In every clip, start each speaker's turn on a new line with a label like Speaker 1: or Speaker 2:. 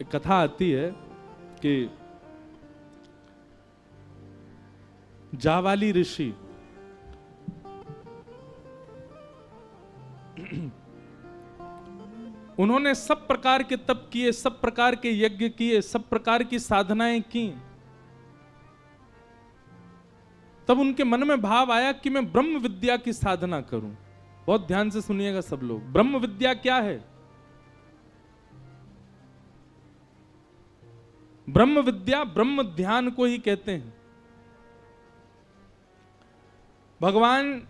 Speaker 1: एक कथा आती है कि जावाली ऋषि उन्होंने सब प्रकार के तप किए, सब प्रकार के यज्ञ किए, सब प्रकार की साधनाएं की। तब उनके मन में भाव आया कि मैं ब्रह्म विद्या की साधना करूं। बहुत ध्यान से सुनिएगा सब लोग। ब्रह्म विद्या क्या है? ब्रह्म विद्या ब्रह्म ध्यान को ही कहते हैं। भगवान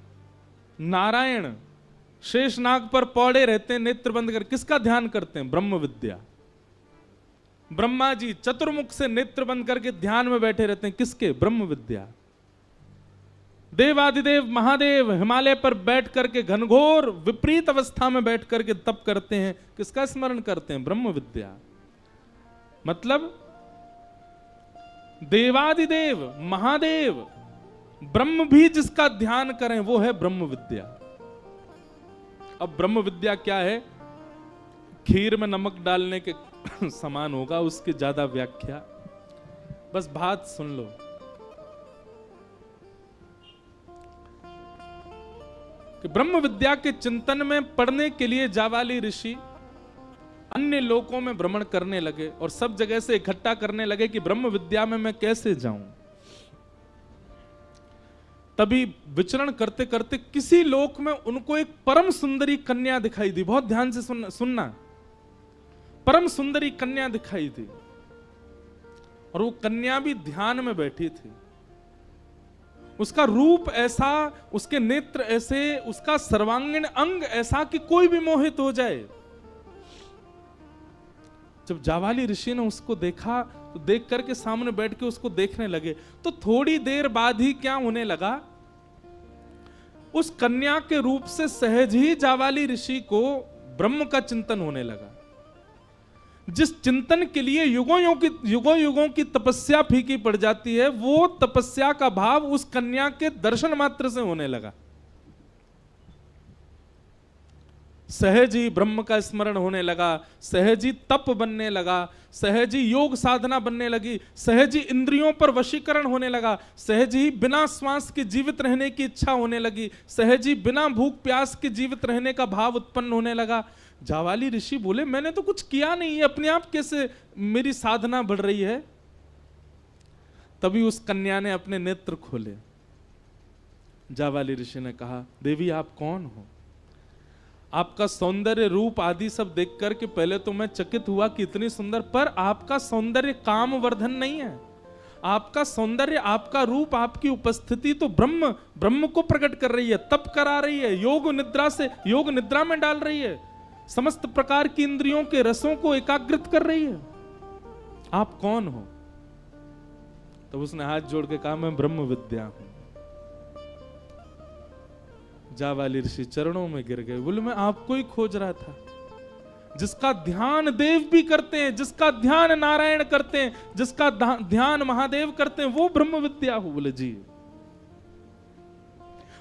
Speaker 1: नारायण शेषनाग पर पौड़े रहते हैं, नेत्र बंद कर किसका ध्यान करते हैं? ब्रह्म विद्या। ब्रह्मा जी चतुर्मुख से नेत्र बंद करके ध्यान में बैठे रहते हैं, किसके? ब्रह्म विद्या। देवादिदेव महादेव हिमालय पर बैठ करके घनघोर विपरीत अवस्था में बैठ करके तप करते हैं, किसका स्मरण करते हैं? ब्रह्म विद्या। मतलब देवादिदेव महादेव ब्रह्म भी जिसका ध्यान करें वो है ब्रह्म विद्या। अब ब्रह्म विद्या क्या है? खीर में नमक डालने के समान होगा, उसकी ज्यादा व्याख्या, बस बात सुन लो। कि ब्रह्म विद्या के चिंतन में पढ़ने के लिए जावाली ऋषि अन्य लोकों में भ्रमण करने लगे और सब जगह से इकट्ठा करने लगे कि ब्रह्म विद्या में मैं कैसे जाऊं। तभी विचरण करते करते किसी लोक में उनको एक परम सुंदरी कन्या दिखाई दी। बहुत ध्यान से सुनना। परम सुंदरी कन्या दिखाई दी और वो कन्या भी ध्यान में बैठी थी। उसका रूप ऐसा, उसके नेत्र ऐसे, उसका सर्वांगीण अंग ऐसा कि कोई भी मोहित हो जाए। जब जावाली ऋषि ने उसको देखा तो देख करके सामने बैठ के उसको देखने लगे, तो थोड़ी देर बाद ही क्या होने लगा, उस कन्या के रूप से सहज ही जावाली ऋषि को ब्रह्म का चिंतन होने लगा। जिस चिंतन के लिए युगों युगों की तपस्या फीकी पड़ जाती है, वो तपस्या का भाव उस कन्या के दर्शन मात्र से होने लगा। सहज ही ब्रह्म का स्मरण होने लगा, सहज ही तप बनने लगा, सहज ही योग साधना बनने लगी, सहज ही इंद्रियों पर वशीकरण होने लगा, सहज ही बिना श्वास के जीवित रहने की इच्छा होने लगी, सहज ही बिना भूख प्यास के जीवित रहने का भाव उत्पन्न होने लगा। जावाली ऋषि बोले मैंने तो कुछ किया नहीं है, अपने आप कैसे मेरी साधना बढ़ रही है? तभी उस कन्या ने अपने नेत्र खोले। जावाली ऋषि ने कहा, देवी आप कौन हो? आपका सौंदर्य रूप आदि सब देख करके पहले तो मैं चकित हुआ कि इतनी सुंदर, पर आपका सौंदर्य काम वर्धन नहीं है। आपका सौंदर्य, आपका रूप, आपकी उपस्थिति तो ब्रह्म को प्रकट कर रही है, तप करा रही है, योग निद्रा में डाल रही है, समस्त प्रकार की इंद्रियों के रसों को एकाग्रित कर रही है। आप कौन हो? तो उसने हाथ जोड़ के कहा मैं ब्रह्म विद्या हूं। जावाली ऋषि चरणों में गिर गए, बोले मैं आपको ही खोज रहा था। जिसका ध्यान देव भी करते हैं, जिसका ध्यान नारायण करते हैं, जिसका ध्यान महादेव करते हैं, वो ब्रह्म विद्या हो। बोले जी।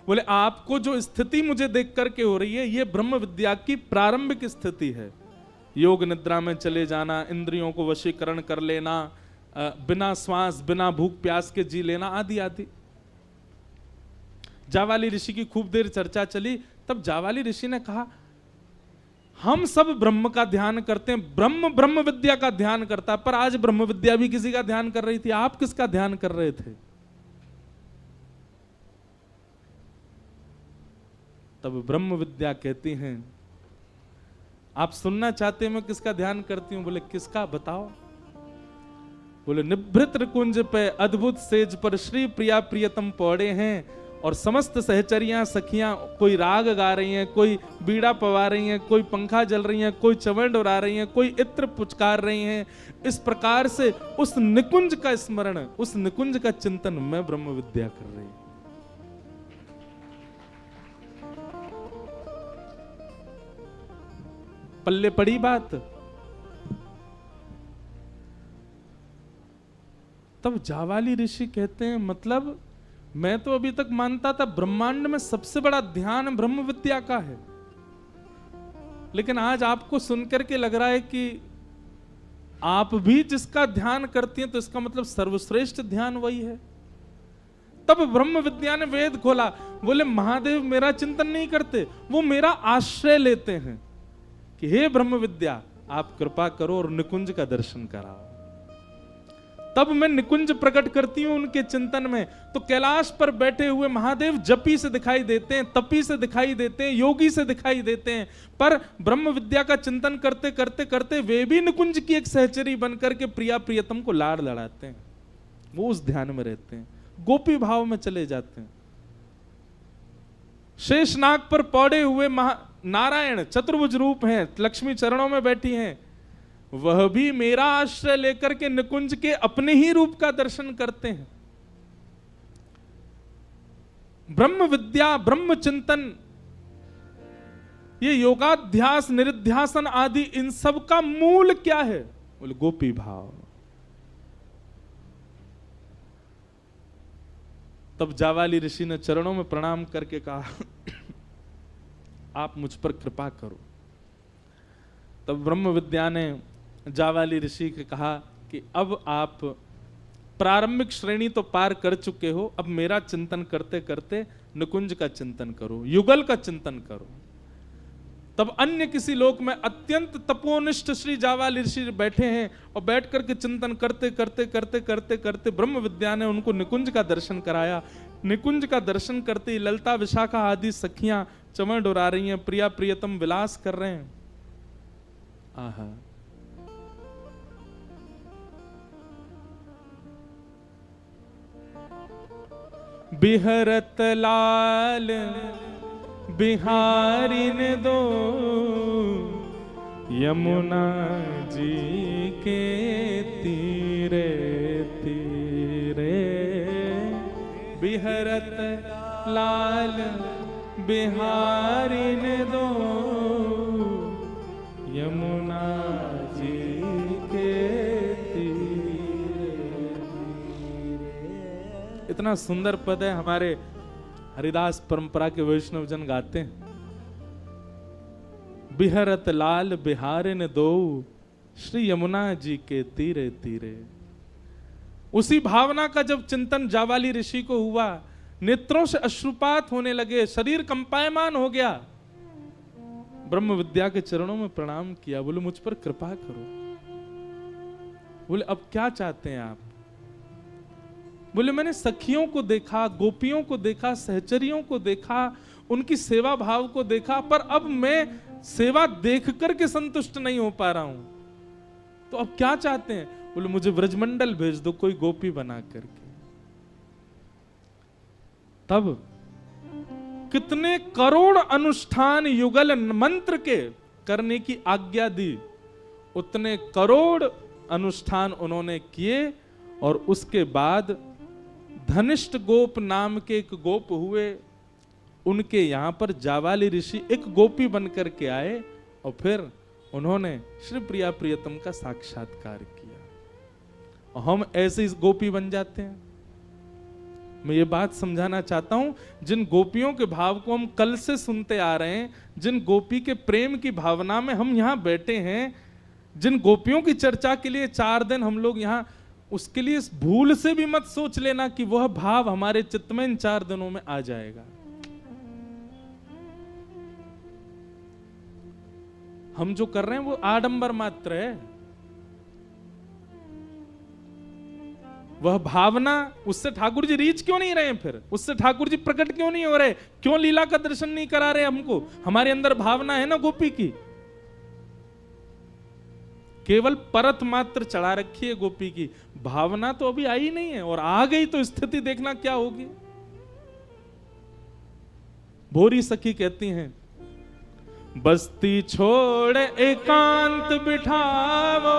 Speaker 1: बोले आपको जो स्थिति मुझे देख करके हो रही है, ये ब्रह्म विद्या की प्रारंभिक स्थिति है। योग निद्रा में चले जाना, इंद्रियों को वशीकरण कर लेना, बिना श्वास बिना भूख प्यास के जी लेना, आदि आदि। जावाली ऋषि की खूब देर चर्चा चली। तब जावाली ऋषि ने कहा हम सब ब्रह्म का ध्यान करते हैं, ब्रह्म विद्या का ध्यान करता, पर आज ब्रह्म विद्या भी किसी का ध्यान कर रही थी, आप किसका ध्यान कर रहे थे? तब ब्रह्म विद्या कहती हैं, आप सुनना चाहते हैं मैं किसका ध्यान करती हूं? बोले किसका, बताओ। बोले निभृत कुंज पे अद्भुत सेज पर श्री प्रिया प्रियतम पौड़े हैं और समस्त सहचरियां सखियां कोई राग गा रही हैं, कोई बीड़ा पवा रही हैं, कोई पंखा जल रही हैं, कोई चवंड उड़ा रही हैं, कोई इत्र पुचकार रही हैं। इस प्रकार से उस निकुंज का स्मरण, उस निकुंज का चिंतन मैं ब्रह्म विद्या कर रही हूं। पल्ले पड़ी बात। तब जावाली ऋषि कहते हैं मतलब मैं तो अभी तक मानता था ब्रह्मांड में सबसे बड़ा ध्यान ब्रह्म विद्या का है, लेकिन आज आपको सुनकर के लग रहा है कि आप भी जिसका ध्यान करती हैं तो इसका मतलब सर्वश्रेष्ठ ध्यान वही है। तब ब्रह्म विद्या ने वेद खोला, बोले महादेव मेरा चिंतन नहीं करते, वो मेरा आश्रय लेते हैं कि हे ब्रह्म विद्या आप कृपा करो और निकुंज का दर्शन कराओ। तब मैं निकुंज प्रकट करती हूं उनके चिंतन में। तो कैलाश पर बैठे हुए महादेव जपी से दिखाई देते हैं, तपी से दिखाई देते हैं, योगी से दिखाई देते हैं, पर ब्रह्म विद्या का चिंतन करते करते करते वे भी निकुंज की एक सहचरी बनकर के प्रिया प्रियतम को लाड़ लड़ाते हैं। वो उस ध्यान में रहते हैं, गोपी भाव में चले जाते हैं। शेषनाग पर पौड़े हुए नारायण चतुर्भुज रूप हैं, लक्ष्मी चरणों में बैठी हैं, वह भी मेरा आश्रय लेकर के निकुंज के अपने ही रूप का दर्शन करते हैं। ब्रह्म विद्या, ब्रह्म चिंतन, ये योगाध्यास, निरिध्यासन आदि, इन सब का मूल क्या है? बोले गोपी भाव। तब जावाली ऋषि ने चरणों में प्रणाम करके कहा आप मुझ पर कृपा करो। तब ब्रह्म विद्या ने जावाली ऋषि के कहा कि अब आप प्रारंभिक श्रेणी तो पार कर चुके हो, अब मेरा चिंतन करते करते निकुंज का चिंतन करो, युगल का चिंतन करो। तब अन्य किसी लोक में अत्यंत तपोनिष्ठ श्री जावाली ऋषि बैठे हैं और बैठ करके चिंतन करते करते करते करते करते ब्रह्म विद्या ने उनको निकुंज का दर्शन कराया। निकुंज का दर्शन करते ही ललता विशाखा आदि सखियां चमन डोरा रही हैं, प्रिया प्रियतम विलास कर रहे हैं। आहा, बिहरत लाल बिहारिन दो यमुना जी के तीरे तीरे, बिहरत लाल बिहारिन दो यमुना जी के तीरे। इतना सुंदर पद है, हमारे हरिदास परंपरा के वैष्णव जन गाते हैं, बिहरत लाल बिहारिन दो श्री यमुना जी के तीरे तीरे। उसी भावना का जब चिंतन जावाली ऋषि को हुआ, नेत्रों से अश्रुपात होने लगे, शरीर कंपायमान हो गया। ब्रह्म विद्या के चरणों में प्रणाम किया, बोले मुझ पर कृपा करो। बोले अब क्या चाहते हैं आप? बोले मैंने सखियों को देखा, गोपियों को देखा, सहचरियों को देखा, उनकी सेवा भाव को देखा, पर अब मैं सेवा देख करके संतुष्ट नहीं हो पा रहा हूं, तो अब क्या चाहते हैं? बोले मुझे ब्रजमंडल भेज दो कोई गोपी बना करके। तब कितने करोड़ अनुष्ठान युगल मंत्र के करने की आज्ञा दी, उतने करोड़ अनुष्ठान उन्होंने किए। और उसके बाद धनिष्ठ गोप नाम के एक गोप हुए, उनके यहां पर जावाली ऋषि एक गोपी बनकर के आए और फिर उन्होंने श्री प्रिया प्रियतम का साक्षात्कार किया। और हम ऐसे इस गोपी बन जाते हैं। मैं ये बात समझाना चाहता हूं, जिन गोपियों के भाव को हम कल से सुनते आ रहे हैं, जिन गोपी के प्रेम की भावना में हम यहां बैठे हैं, जिन गोपियों की चर्चा के लिए 4 दिन हम लोग यहां, उसके लिए भूल से भी मत सोच लेना कि वह भाव हमारे चित्त में इन 4 दिनों में आ जाएगा। हम जो कर रहे हैं वो आडंबर मात्र है। वह भावना, उससे ठाकुर जी रीच क्यों नहीं रहे हैं? फिर उससे ठाकुर जी प्रकट क्यों नहीं हो रहे? क्यों लीला का दर्शन नहीं करा रहे हमको? हमारे अंदर भावना है ना गोपी की, केवल परत मात्र चढ़ा रखी है गोपी की, भावना तो अभी आई नहीं है। और आ गई तो स्थिति देखना क्या होगी। भोरी सखी कहती हैं, बस्ती छोड़ एकांत बिठावो,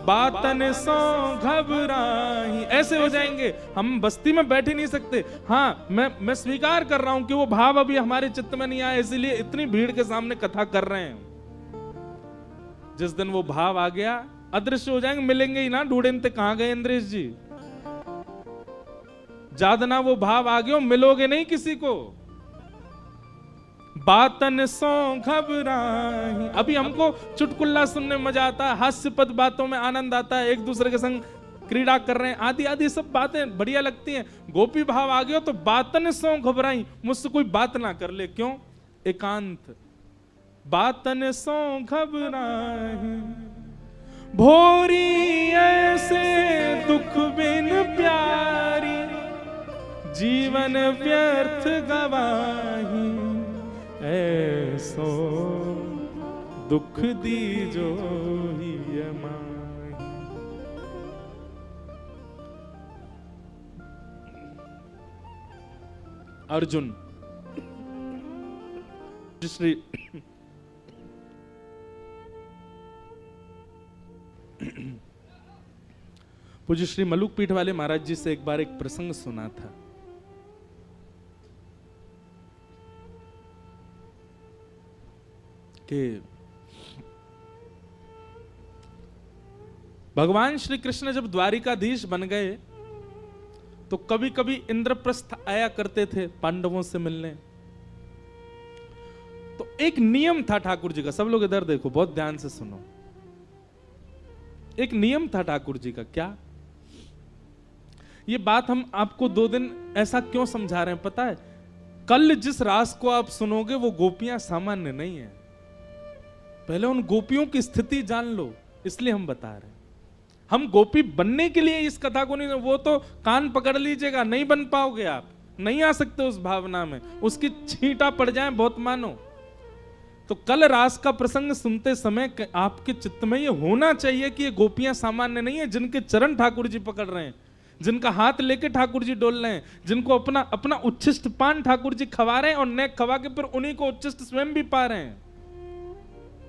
Speaker 1: बातन सो घबराही। ऐसे हो जाएंगे, हम बस्ती में बैठ ही नहीं सकते। हाँ, मैं स्वीकार कर रहा हूं कि वो भाव अभी हमारे चित्त में नहीं आया, इसीलिए इतनी भीड़ के सामने कथा कर रहे हैं। जिस दिन वो भाव आ गया, अदृश्य हो जाएंगे, मिलेंगे ही ना। ढूंढते कहां गए इंद्रेश जी? जादना वो भाव आ गए, मिलोगे नहीं किसी को। बातन सो घबराही। अभी हमको चुटकुल्ला सुनने में मजा आता है, हास्यपद बातों में आनंद आता है, एक दूसरे के संग क्रीड़ा कर रहे हैं, आदि आदि सब बातें बढ़िया लगती हैं। गोपी भाव आ गया तो बातन सो घबराई, मुझसे कोई बात ना कर ले, क्यों? एकांत। बातन सो घबराई भोरी ऐसे दुख बिन प्यारी, जीवन व्यर्थ गवाही, ऐसो दुख दीजो ही माही। अर्जुन श्री पूज्य श्री मलुक पीठ वाले महाराज जी से एक बार एक प्रसंग सुना था। कि भगवान श्री कृष्ण जब द्वारिकाधीश बन गए तो कभी कभी इंद्रप्रस्थ आया करते थे पांडवों से मिलने। तो एक नियम था ठाकुर जी का, सब लोग इधर देखो, बहुत ध्यान से सुनो। एक नियम था ठाकुर जी का, क्या? ये बात हम आपको 2 दिन ऐसा क्यों समझा रहे हैं पता है? कल जिस रास को आप सुनोगे वो गोपियां सामान्य नहीं है। पहले उन गोपियों की स्थिति जान लो, इसलिए हम बता रहे हैं। हम गोपी बनने के लिए इस कथा को नहीं, वो तो कान पकड़ लीजिएगा, नहीं बन पाओगे आप, नहीं आ सकते उस भावना में, उसकी छींटा पड़ जाए बहुत मानो। तो कल रास का प्रसंग सुनते समय आपके चित्त में ये होना चाहिए कि ये गोपियां सामान्य नहीं है, जिनके चरण ठाकुर जी पकड़ रहे हैं, जिनका हाथ लेके ठाकुर जी डोल रहे हैं, जिनको अपना अपना उच्छिष्ट पान ठाकुर जी खवा रहे हैं और नेक खवा के फिर उन्हीं को उच्छिष्ट स्वयं भी पा रहे हैं,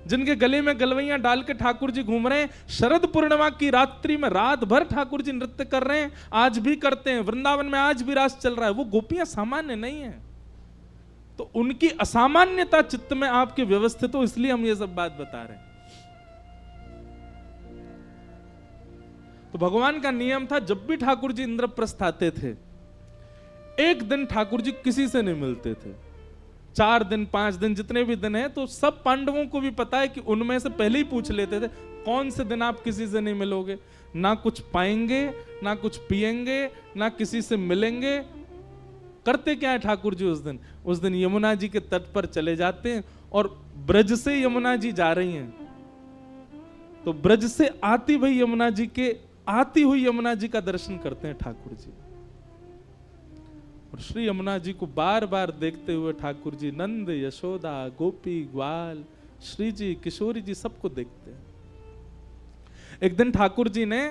Speaker 1: जिनके गले में गलवैयां डाल के ठाकुर जी घूम रहे हैं। शरद पूर्णिमा की रात्रि में रात भर ठाकुर जी नृत्य कर रहे हैं, आज भी करते हैं, वृंदावन में आज भी रास चल रहा है। वो गोपियां सामान्य नहीं है, तो उनकी असामान्यता चित्त में आपके व्यवस्थित हो, इसलिए हम ये सब बात बता रहे हैं। तो भगवान का नियम था, जब भी ठाकुर जी इंद्रप्रस्थ आते थे, एक दिन ठाकुर जी किसी से नहीं मिलते थे। 4 दिन 5 दिन जितने भी दिन हैं, तो सब पांडवों को भी पता है कि उनमें से पहले ही पूछ लेते थे कौन से दिन आप किसी से नहीं मिलोगे, ना कुछ पाएंगे, ना कुछ पिएंगे, ना किसी से मिलेंगे। करते क्या है ठाकुर जी उस दिन यमुना जी के तट पर चले जाते हैं, और ब्रज से यमुना जी जा रही हैं, तो ब्रज से आती हुई यमुना जी का दर्शन करते हैं ठाकुर जी। और श्री यमुना जी को बार बार देखते हुए ठाकुर जी नंद, यशोदा, गोपी, ग्वाल, श्री जी, किशोरी जी सबको देखते हैं। एक दिन ठाकुर जी ने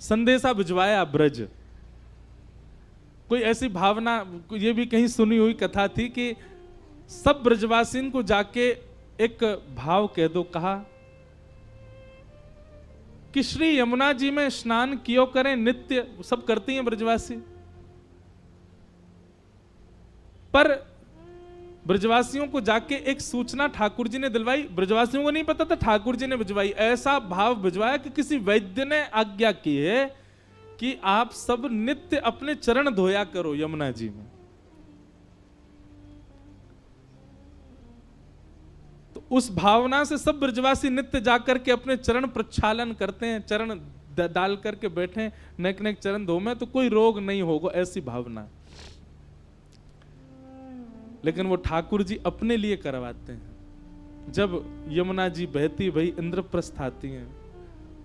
Speaker 1: संदेशा भिजवाया ब्रज। कोई ऐसी भावना, ये भी कहीं सुनी हुई कथा थी कि सब ब्रजवासियों को जाके एक भाव कह दो, कहा कि श्री यमुना जी में स्नान कियो करें नित्य, सब करती हैं ब्रजवासी, पर ब्रजवासियों को जाके एक सूचना ठाकुर जी ने दिलवाई। ब्रजवासियों को नहीं पता था, ठाकुर जी ने भिजवाई। ऐसा भाव भिजवाया कि किसी वैद्य ने आज्ञा की है कि आप सब नित्य अपने चरण धोया करो यमुना जी में। तो उस भावना से सब ब्रजवासी नित्य जाकर के अपने चरण प्रक्षालन करते हैं, चरण डाल करके बैठे, नेक नेक चरण धो में, तो कोई रोग नहीं होगा, ऐसी भावना। लेकिन वो ठाकुर जी अपने लिए करवाते हैं। जब यमुना जी बहती भई इंद्रप्रस्थ आती हैं,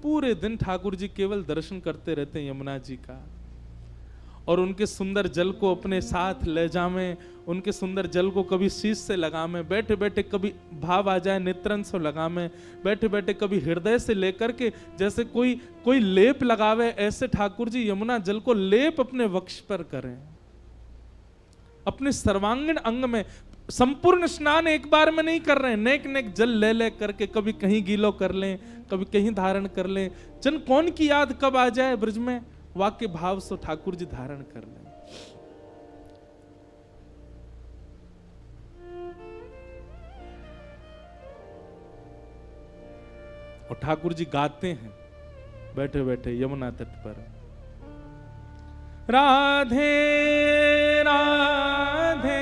Speaker 1: पूरे दिन ठाकुर जी केवल दर्शन करते रहते हैं यमुना जी का, और उनके सुंदर जल को अपने साथ ले जामें, उनके सुंदर जल को कभी शीश से लगामें, बैठे बैठे कभी भाव आ जाए नेत्रन से लगामें, बैठे बैठे कभी हृदय से लेकर के जैसे कोई लेप लगावे, ऐसे ठाकुर जी यमुना जल को लेप अपने वक्ष पर करें, अपने सर्वांगीण अंग में। संपूर्ण स्नान एक बार में नहीं कर रहे हैं, नेक नेक जल ले ले करके कभी कहीं गीलो कर लें, कभी कहीं धारण कर लें। जन कौन की याद कब आ जाए ब्रज में, वाक्य भाव से ठाकुर जी धारण कर लें। और ठाकुर जी गाते हैं बैठे बैठे यमुना तट पर, राधे राधे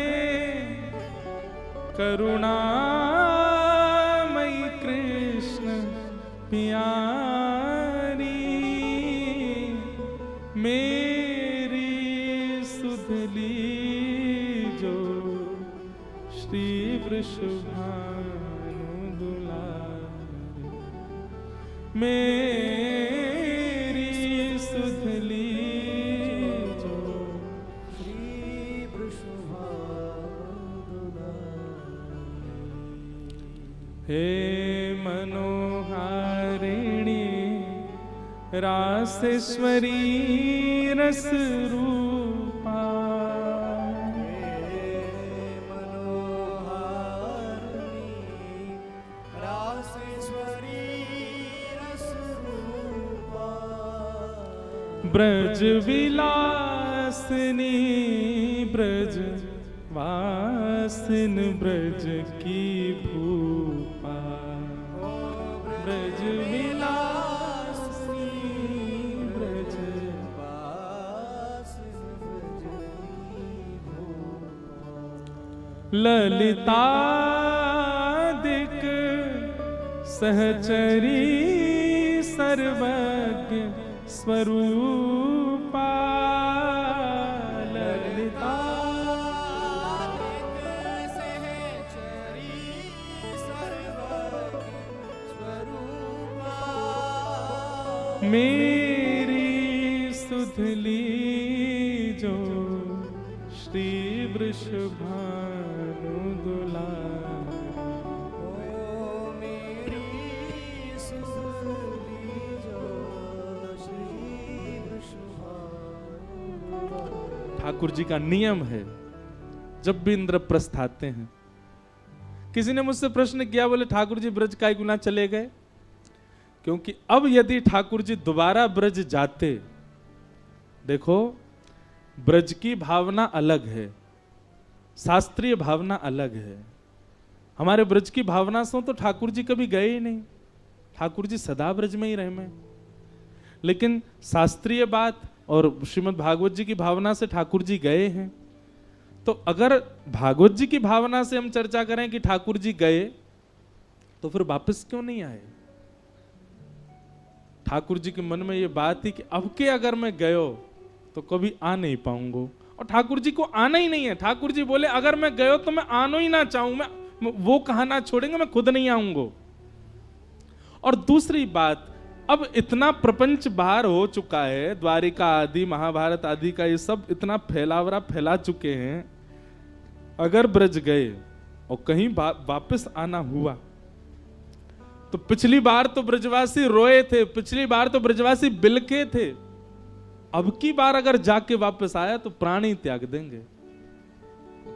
Speaker 1: करुणामयी कृष्ण प्यारी, मेरी सुधली जो श्री वृषभानु दुलारी, मेरी सुधली जो श्री वृषभानु दुलारी। हे मनोहारिणी रासेश्वरी रस रूपा, ब्रज विलासिनी ब्रज वासिन ब्रज की भूपा, ब्रज विलासिनी ब्रज वासिन ब्रज की भूपा, ललितादिक सहचरी सर्वज्ञ स्वरूपा, ललितादिक सहचरी सर्वज्ञ स्वरूपा, मेरी सुधली जो श्री वृषभानु दुलारी, ठाकुर जी का नियम है जब भी इंद्रप्रस्थ आते हैं। किसी ने मुझसे प्रश्न किया, बोले ठाकुर जी ब्रज काय गुना चले गए? क्योंकि अब यदि ठाकुर जी दोबारा ब्रज जाते, देखो ब्रज की भावना अलग है, शास्त्रीय भावना अलग है। हमारे ब्रज की भावना से तो ठाकुर जी कभी गए ही नहीं, ठाकुर जी सदा ब्रज में ही रहे में। लेकिन शास्त्रीय बात और श्रीमद् भागवत जी की भावना से ठाकुर जी गए हैं। तो अगर भागवत जी की भावना से हम चर्चा करें कि ठाकुर जी गए, तो फिर वापस क्यों नहीं आए? ठाकुर जी के मन में ये बात थी कि अब के अगर मैं गयो तो कभी आ नहीं पाऊंगा, और ठाकुर जी को आना ही नहीं है। ठाकुर जी बोले अगर मैं गयो तो मैं आना ही ना चाहूं, मैं वो कहना छोड़ेंगे, मैं खुद नहीं आऊंगा। और दूसरी बात, अब इतना प्रपंच बाहर हो चुका है, द्वारिका आदि महाभारत आदि का ये सब इतना फैलावरा फैला चुके हैं। अगर ब्रज गए और कहीं वापस आना हुआ तो पिछली बार तो ब्रजवासी रोए थे, पिछली बार तो ब्रजवासी बिलके थे, अब की बार अगर जाके वापस आया तो प्राण ही त्याग देंगे।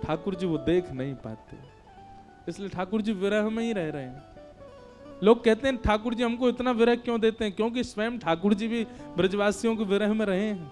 Speaker 1: ठाकुर जी वो देख नहीं पाते, इसलिए ठाकुर जी विरह में ही रह रहे हैं। लोग कहते हैं ठाकुर जी हमको इतना विरह क्यों देते हैं? क्योंकि स्वयं ठाकुर जी भी ब्रजवासियों के विरह में रहे हैं।